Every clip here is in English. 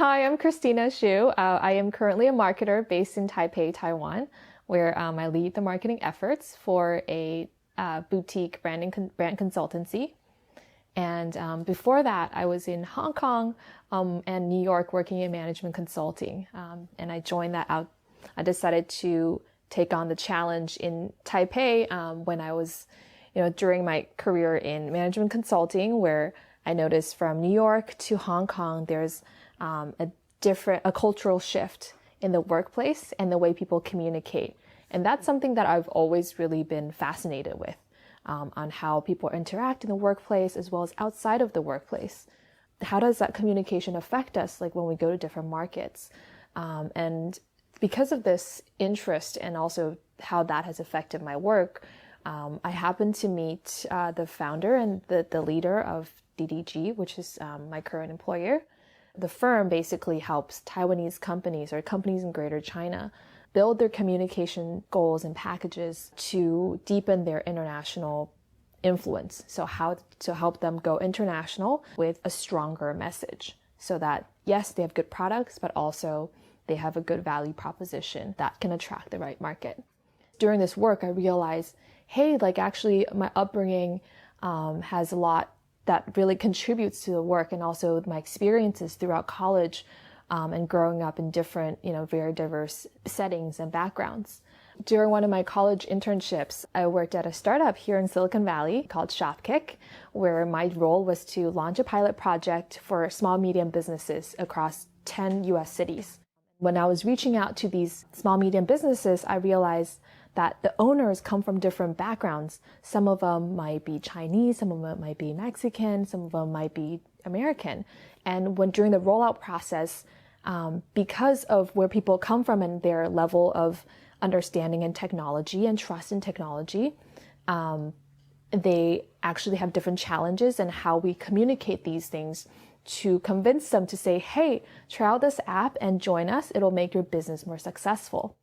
Hi, I'm Christina Hsu. I am currently a marketer based in Taipei, Taiwan, where I lead the marketing efforts for a boutique brand consultancy. And before that, I was in Hong Kong and New York working in management consulting. And I joined that out. I decided to take on the challenge in Taipei when I was, during my career in management consulting, where I noticed from New York to Hong Kong, there's a cultural shift in the workplace and the way people communicate. And that's something that I've always really been fascinated with. On how people interact in the workplace as well as outside of the workplace. How does that communication affect us, like when we go to different markets? And because of this interest and also how that has affected my work, I happened to meet the founder and the leader of DDG, which is my current employer. The firm basically helps Taiwanese companies or companies in Greater China build their communication goals and packages to deepen their international influence. So how to help them go international with a stronger message so that, yes, they have good products, but also they have a good value proposition that can attract the right market. During this work, I realized, hey, actually my upbringing has a lot that really contributes to the work, and also my experiences throughout college and growing up in different, very diverse settings and backgrounds. During one of my college internships, I worked at a startup here in Silicon Valley called Shopkick, where my role was to launch a pilot project for small, medium businesses across 10 US cities. When I was reaching out to these small, medium businesses, I realized that the owners come from different backgrounds. Some of them might be Chinese, some of them might be Mexican, some of them might be American. And during the rollout process, because of where people come from and their level of understanding in technology and trust in technology, they actually have different challenges in how we communicate these things to convince them to say, hey, try out this app and join us. It'll make your business more successful.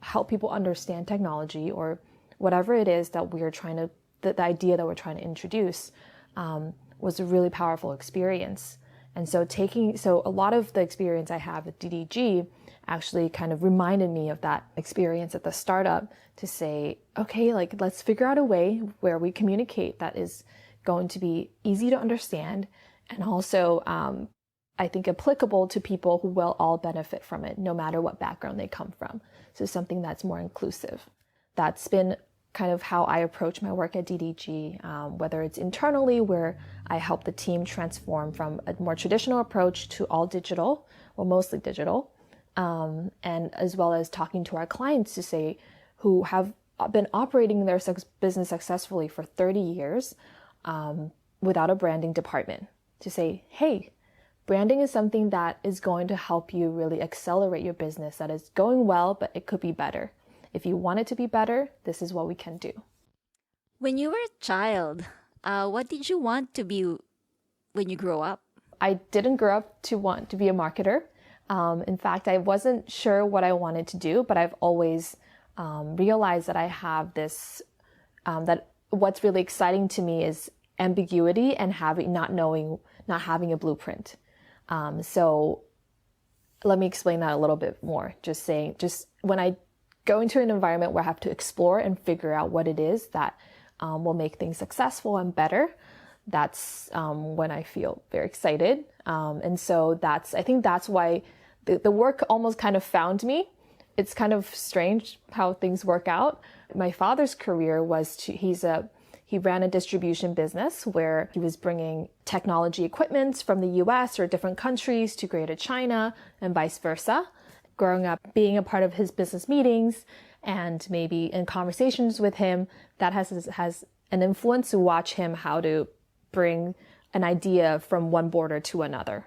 Help people understand technology or whatever it is that the idea that we're trying to introduce was a really powerful experience. And so a lot of the experience I have at DDG actually kind of reminded me of that experience at the startup to say, okay, let's figure out a way where we communicate that is going to be easy to understand and also, I think, applicable to people who will all benefit from it, no matter what background they come from. So something that's more inclusive. That's been kind of how I approach my work at DDG, whether it's internally, where I help the team transform from a more traditional approach to all digital, or mostly digital, and as well as talking to our clients to say, who have been operating their business successfully for 30 years without a branding department, to say, hey, branding is something that is going to help you really accelerate your business that is going well, but it could be better. If you want it to be better, this is what we can do. When you were a child, what did you want to be when you grow up? I didn't grow up to want to be a marketer. In fact, I wasn't sure what I wanted to do, but I've always realized that I have this, that what's really exciting to me is ambiguity and not having a blueprint. So let me explain that a little bit more. Just when I go into an environment where I have to explore and figure out what it is that will make things successful and better, that's when I feel very excited. And so I think that's why the work almost kind of found me. It's kind of strange how things work out. My father's career was he ran a distribution business where he was bringing technology equipment from the US or different countries to Greater China and vice versa. Growing up, being a part of his business meetings and maybe in conversations with him, that has an influence to watch him how to bring an idea from one border to another.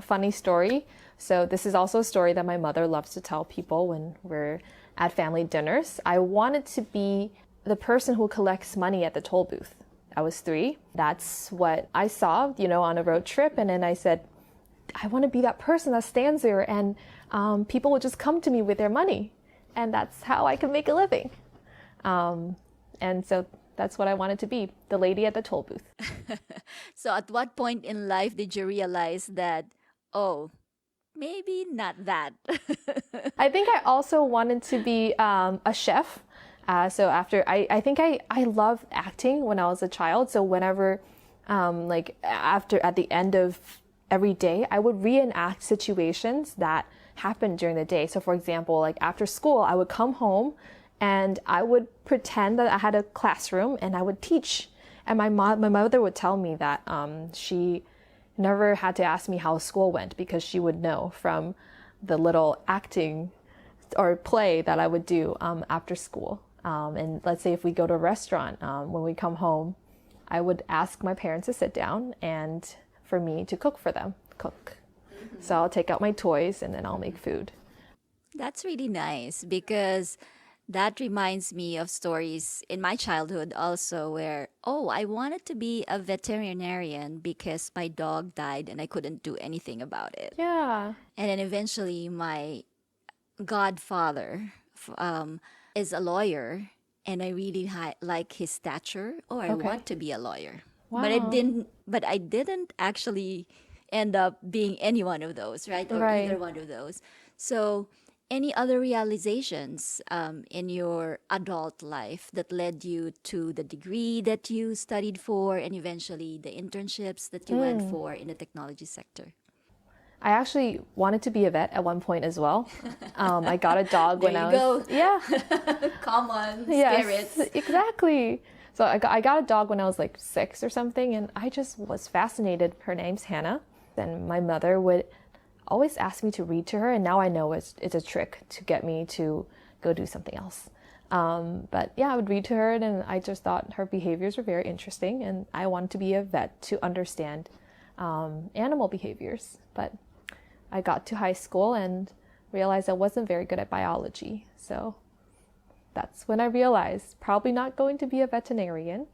Funny story. So this is also a story that my mother loves to tell people when we're at family dinners. I wanted to be the person who collects money at the toll booth. I was 3. That's what I saw, on a road trip. And then I said, I want to be that person that stands there and people will just come to me with their money. And that's how I can make a living. And so that's what I wanted to be, the lady at the toll booth. So at what point in life did you realize that, oh, maybe not that. I think I also wanted to be a chef. So after I think I loved acting when I was a child. So whenever, like after at the end of every day, I would reenact situations that happened during the day. So for example, like after school, I would come home and I would pretend that I had a classroom and I would teach. And my mother would tell me that she never had to ask me how school went because she would know from the little acting or play that I would do after school. And let's say if we go to a restaurant, when we come home, I would ask my parents to sit down and for me to cook for them, cook. So I'll take out my toys and then I'll make food. That's really nice because that reminds me of stories in my childhood also where, oh, I wanted to be a veterinarian because my dog died and I couldn't do anything about it. Yeah. And then eventually my godfather is a lawyer and I really like his stature. Oh, I Okay. want to be a lawyer. Wow. But I didn't actually end up being any one of those, right? Or Right. either one of those. So any other realizations in your adult life that led you to the degree that you studied for and eventually the internships that you went for in the technology sector? I actually wanted to be a vet at one point as well. I got a dog when I was... There Yeah. Common Yes, spirits. exactly. So I got a dog when I was like 6 or something, and I just was fascinated. Her name's Hannah, and my mother would always ask me to read to her, and now I know it's a trick to get me to go do something else. But yeah, I would read to her, and I just thought her behaviors were very interesting, and I wanted to be a vet to understand animal behaviors. But I got to high school and realized I wasn't very good at biology, so that's when I realized probably not going to be a veterinarian.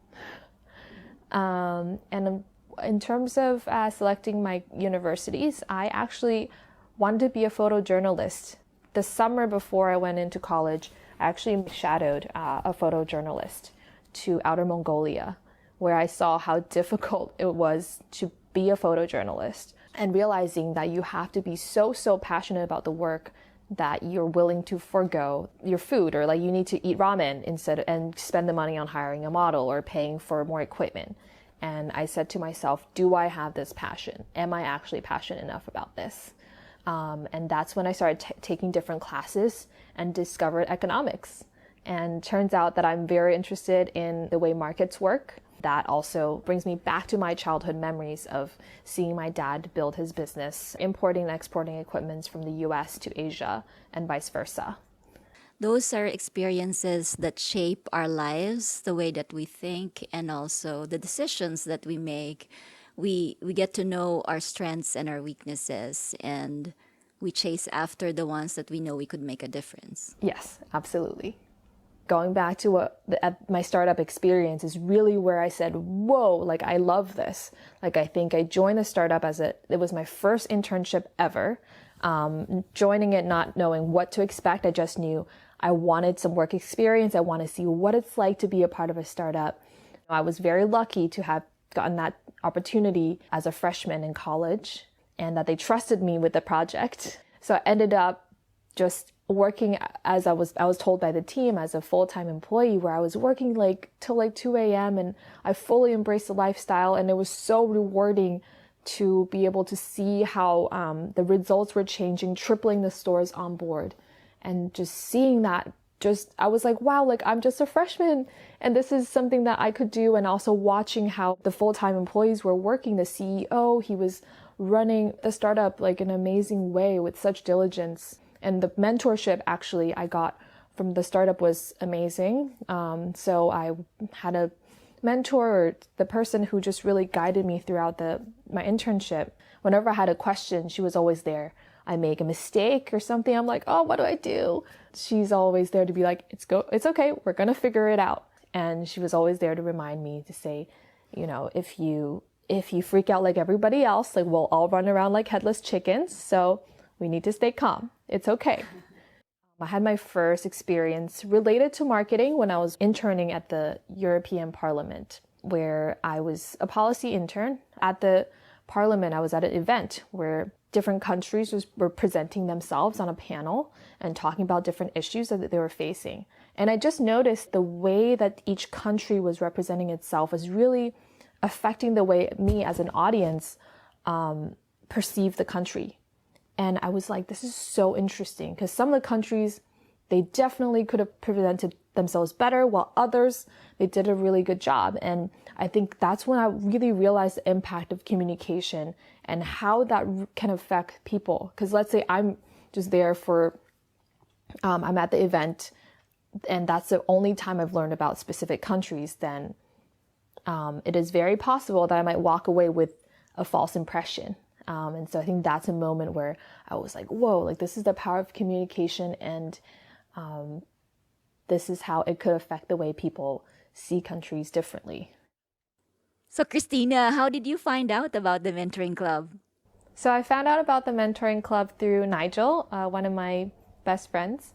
And in terms of selecting my universities, I actually wanted to be a photojournalist. The summer before I went into college, I actually shadowed a photojournalist to Outer Mongolia, where I saw how difficult it was to be a photojournalist and realizing that you have to be so passionate about the work that you're willing to forego your food, or like you need to eat ramen instead and spend the money on hiring a model or paying for more equipment. And I said to myself, do I have this passion? Am I actually passionate enough about this? And that's when I started taking different classes and discovered economics. And turns out that I'm very interested in the way markets work. That also brings me back to my childhood memories of seeing my dad build his business, importing and exporting equipment from the US to Asia and vice versa. Those are experiences that shape our lives, the way that we think, and also the decisions that we make. We get to know our strengths and our weaknesses, and we chase after the ones that we know we could make a difference. Yes, absolutely. Going back to my startup experience is really where I said, whoa, like I love this. Like I think I joined the startup it was my first internship ever. Joining it not knowing what to expect, I just knew I wanted some work experience. I want to see what it's like to be a part of a startup. I was very lucky to have gotten that opportunity as a freshman in college and that they trusted me with the project. So I ended up just working as I was told by the team as a full-time employee, where I was working till 2 a.m. and I fully embraced the lifestyle, and it was so rewarding to be able to see how the results were changing, tripling the stores on board, and just seeing that. I was like, wow, like I'm just a freshman and this is something that I could do. And also watching how the full-time employees were working. The CEO, he was running the startup like an amazing way with such diligence. And the mentorship actually I got from the startup was amazing. So I had a mentor, the person who just really guided me throughout my internship. Whenever I had a question, she was always there. I make a mistake or something, I'm like, oh, what do I do? She's always there to be like, it's okay, we're gonna figure it out. And she was always there to remind me to say, if you freak out like everybody else, like we'll all run around like headless chickens. So we need to stay calm. It's okay. I had my first experience related to marketing when I was interning at the European Parliament, where I was a policy intern. At the Parliament, I was at an event where different countries were presenting themselves on a panel and talking about different issues that they were facing. And I just noticed the way that each country was representing itself was really affecting the way me as an audience perceived the country. And I was like, this is so interesting, because some of the countries, they definitely could have presented themselves better, while others, they did a really good job. And I think that's when I really realized the impact of communication and how that can affect people. Because let's say I'm just there for, I'm at the event, and that's the only time I've learned about specific countries, then it is very possible that I might walk away with a false impression. And so I think that's a moment where I was like, whoa, like this is the power of communication, and this is how it could affect the way people see countries differently. So, Christina, how did you find out about the mentoring club? So I found out about the mentoring club through Nigel, one of my best friends.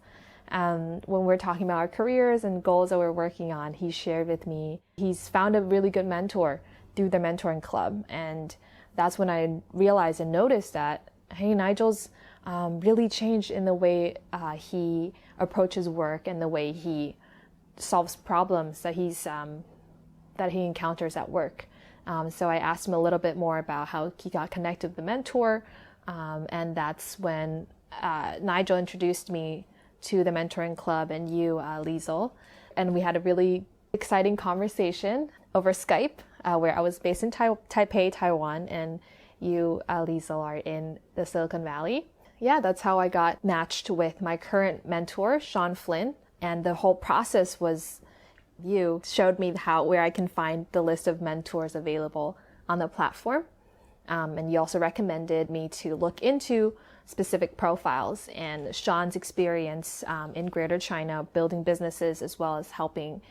When we're talking about our careers and goals that we're working on, he shared with me he's found a really good mentor through the mentoring club. And that's when I realized and noticed that, hey, Nigel's really changed in the way he approaches work and the way he solves problems that he encounters at work. So I asked him a little bit more about how he got connected with the mentor, and that's when Nigel introduced me to the mentoring club and you, Liesel, and we had a really exciting conversation over Skype, where I was based in Taipei, Taiwan, and you, Liesel, are in the Silicon Valley. Yeah, that's how I got matched with my current mentor, Sean Flynn, and the whole process was you showed me where I can find the list of mentors available on the platform. And you also recommended me to look into specific profiles, and Sean's experience in Greater China, building businesses as well as helping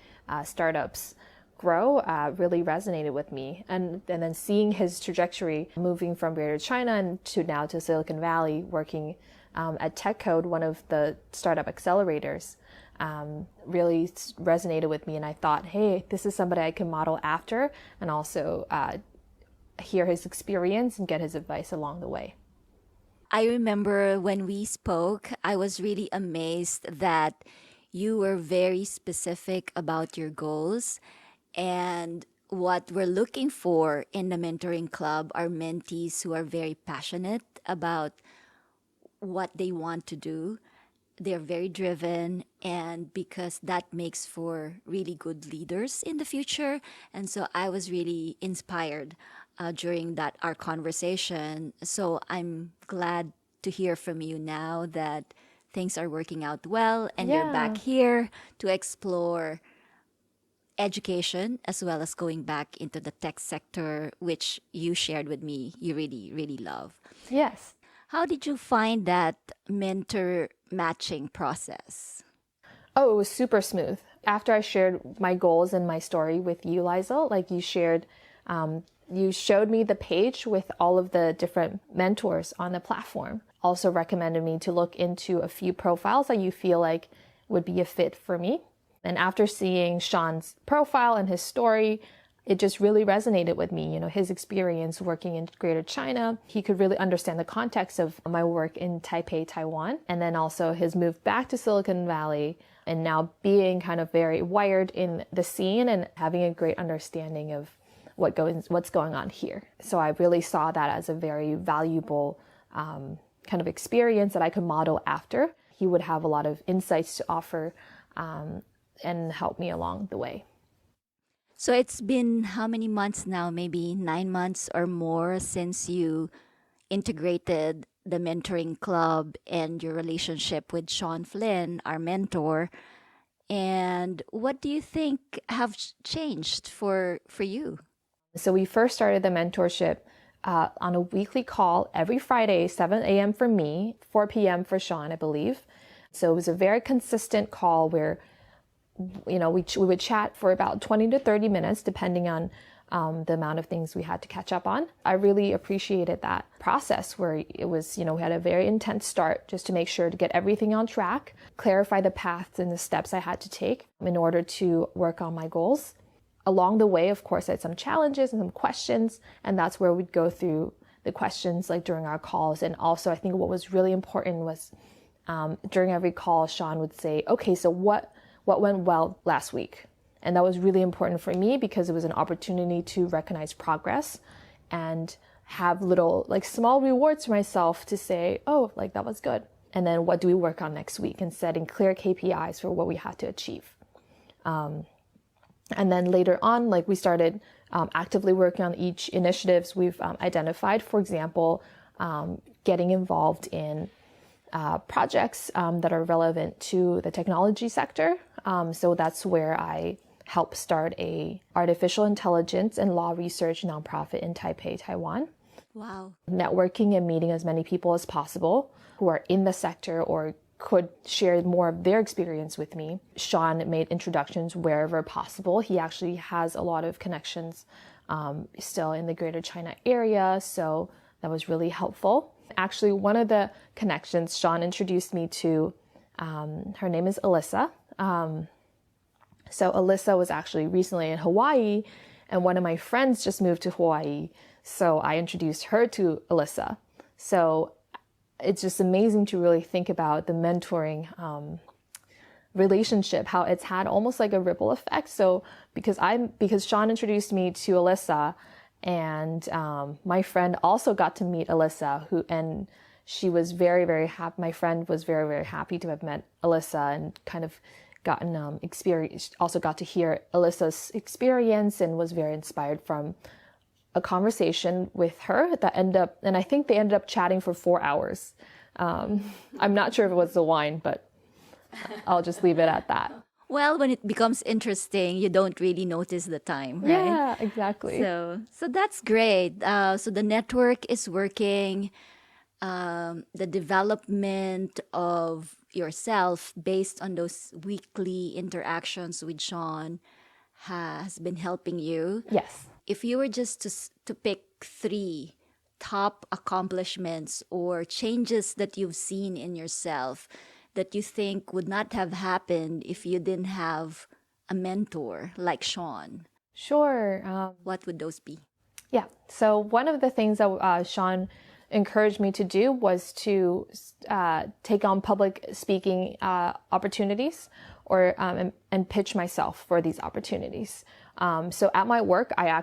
startups grow really resonated with me. And then seeing his trajectory moving from Greater China and to now to Silicon Valley, working at TechCode, one of the startup accelerators, really resonated with me. And I thought, hey, this is somebody I can model after, and also hear his experience and get his advice along the way. I remember when we spoke, I was really amazed that you were very specific about your goals. And what we're looking for in the mentoring club are mentees who are very passionate about what they want to do. They're very driven, and because that makes for really good leaders in the future. And so I was really inspired during our conversation. So I'm glad to hear from you now that things are working out well, and you're back here to explore education as well as going back into the tech sector, which you shared with me you really, really love. Yes. How did you find that mentor matching process? Oh, it was super smooth. After I shared my goals and my story with you, Liesel, like you shared, you showed me the page with all of the different mentors on the platform. Also recommended me to look into a few profiles that you feel like would be a fit for me. And after seeing Sean's profile and his story, it just really resonated with me. You know, his experience working in Greater China, he could really understand the context of my work in Taipei, Taiwan, and then also his move back to Silicon Valley and now being kind of very wired in the scene and having a great understanding of what's going on here. So I really saw that as a very valuable kind of experience that I could model after. He would have a lot of insights to offer and help me along the way. So it's been how many months now? Maybe 9 months or more since you integrated the mentoring club and your relationship with Sean Flynn, our mentor. And what do you think have changed for you? So we first started the mentorship on a weekly call every Friday, 7 a.m. for me, 4 p.m. for Sean, I believe. So it was a very consistent call where we would chat for about 20 to 30 minutes, depending on the amount of things we had to catch up on. I really appreciated that process where it was, we had a very intense start just to make sure to get everything on track, clarify the paths and the steps I had to take in order to work on my goals. Along the way, of course, I had some challenges and some questions, and that's where we'd go through the questions like during our calls. And also I think what was really important was during every call, Sean would say, okay, so what went well last week? And that was really important for me because it was an opportunity to recognize progress and have little like small rewards for myself to say, oh, like that was good. And then what do we work on next week, and setting clear KPIs for what we have to achieve. And then later on, like we started actively working on each initiatives we've identified. For example, getting involved in projects that are relevant to the technology sector. So that's where I helped start a artificial intelligence and law research nonprofit in Taipei, Taiwan. Wow. Networking and meeting as many people as possible who are in the sector or could share more of their experience with me. Sean made introductions wherever possible. He actually has a lot of connections still in the Greater China area, so that was really helpful. Actually, one of the connections Sean introduced me to, her name is Alyssa. So Alyssa was actually recently in Hawaii, and one of my friends just moved to Hawaii, so I introduced her to Alyssa. So it's just amazing to really think about the mentoring relationship, how it's had almost like a ripple effect. So because Sean introduced me to Alyssa, and my friend also got to meet Alyssa, and she was very, very happy. My friend was very, very happy to have met Alyssa and kind of gotten experience, also got to hear Alyssa's experience, and was very inspired from a conversation with her that and I think they ended up chatting for 4 hours. I'm not sure if it was the wine, but I'll just leave it at that. Well, when it becomes interesting, you don't really notice the time, right? Yeah, exactly. So that's great. So the network is working. The development of yourself based on those weekly interactions with Sean has been helping you. Yes. If you were just to pick 3 top accomplishments or changes that you've seen in yourself that you think would not have happened if you didn't have a mentor like Sean, Sure. what would those be? Yeah. So one of the things that Sean encouraged me to do was to take on public speaking opportunities, or and pitch myself for these opportunities. So at my work, I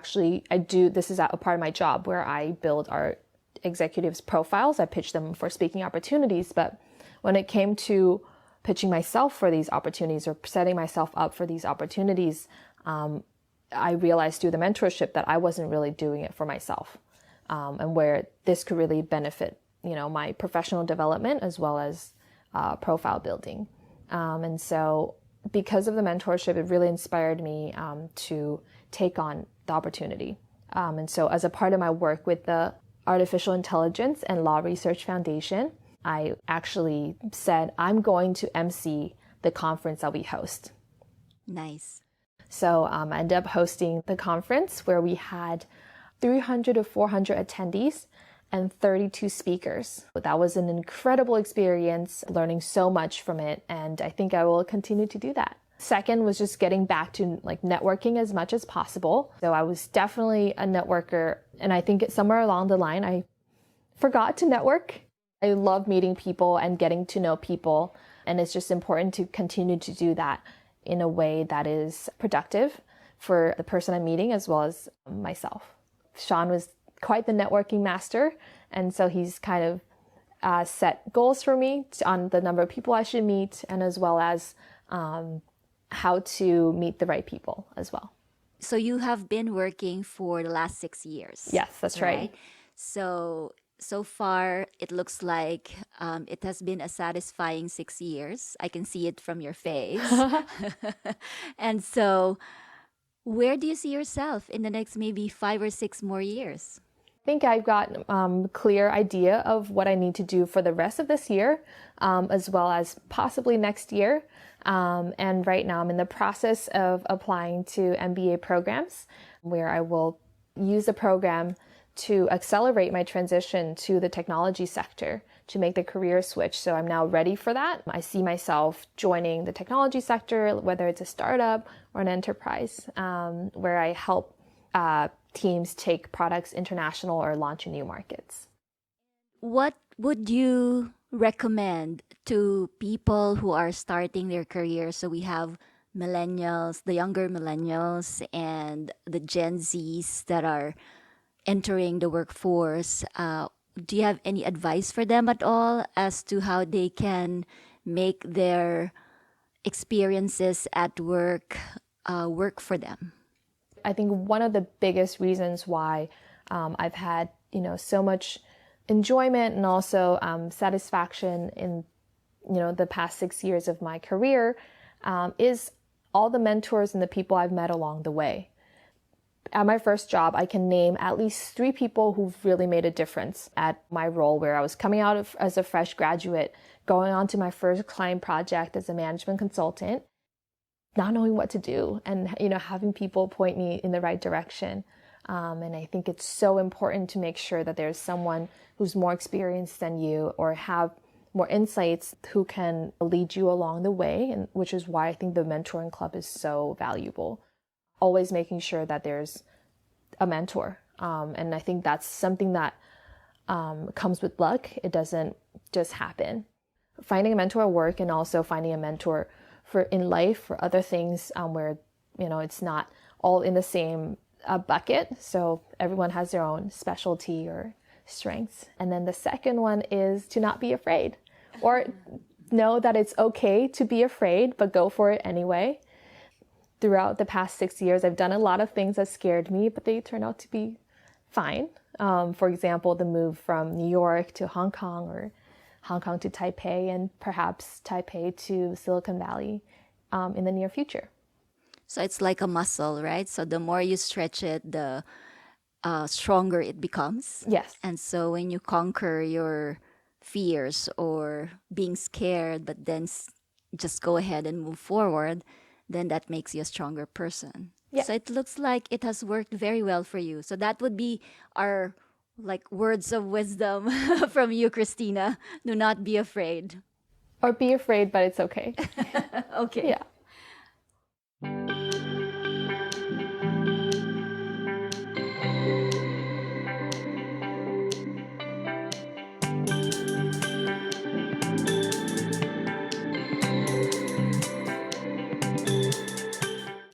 do, this is a part of my job where I build our executives' profiles. I pitch them for speaking opportunities. But when it came to pitching myself for these opportunities or setting myself up for these opportunities, I realized through the mentorship that I wasn't really doing it for myself, and where this could really benefit, my professional development as well as profile building. And so because of the mentorship, it really inspired me to take on the opportunity. And so as a part of my work with the Artificial Intelligence and Law Research Foundation, I actually said, I'm going to emcee the conference that we host. Nice. So I ended up hosting the conference where we had 300 to 400 attendees and 32 speakers. That was an incredible experience, learning so much from it, and I think I will continue to do that. Second was just getting back to like networking as much as possible. So I was definitely a networker, and I think somewhere along the line I forgot to network. I love meeting people and getting to know people, and it's just important to continue to do that in a way that is productive for the person I'm meeting as well as myself. Sean was quite the networking master, and so he's kind of set goals for me on the number of people I should meet, and as well as how to meet the right people as well. So you have been working for the last 6 years. Yes, that's right. So far, it looks like it has been a satisfying 6 years. I can see it from your face. And so where do you see yourself in the next maybe 5 or 6 more years? I think I've got a clear idea of what I need to do for the rest of this year, as well as possibly next year. And right now I'm in the process of applying to MBA programs where I will use the program to accelerate my transition to the technology sector, to make the career switch. So I'm now ready for that. I see myself joining the technology sector, whether it's a startup or an enterprise, where I help teams take products international or launch in new markets. What would you recommend to people who are starting their career? So we have millennials, the younger millennials, and the Gen Zs that are entering the workforce. Do you have any advice for them at all as to how they can make their experiences at work for them? I think one of the biggest reasons why I've had so much enjoyment and also satisfaction in the past 6 years of my career is all the mentors and the people I've met along the way. At my first job, I can name at least 3 people who've really made a difference at my role, where I was coming out as a fresh graduate, going on to my first client project as a management consultant, not knowing what to do, and having people point me in the right direction. And I think it's so important to make sure that there's someone who's more experienced than you or have more insights who can lead you along the way, and which is why I think the mentoring club is so valuable. Always making sure that there's a mentor. And I think that's something that comes with luck. It doesn't just happen. Finding a mentor at work and also finding a mentor for in life for other things where it's not all in the same bucket. So everyone has their own specialty or strengths. And then the second one is to not be afraid, or know that it's okay to be afraid, but go for it anyway. Throughout the past 6 years, I've done a lot of things that scared me, but they turned out to be fine. For example, the move from New York to Hong Kong, or Hong Kong to Taipei, and perhaps Taipei to Silicon Valley in the near future. So it's like a muscle, right? So the more you stretch it, the stronger it becomes. Yes. And so when you conquer your fears or being scared, but then just go ahead and move forward, then that makes you a stronger person. Yeah. So it looks like it has worked very well for you. So that would be our words of wisdom from you, Christina. Do not be afraid. Or be afraid, but it's okay. Okay. Yeah.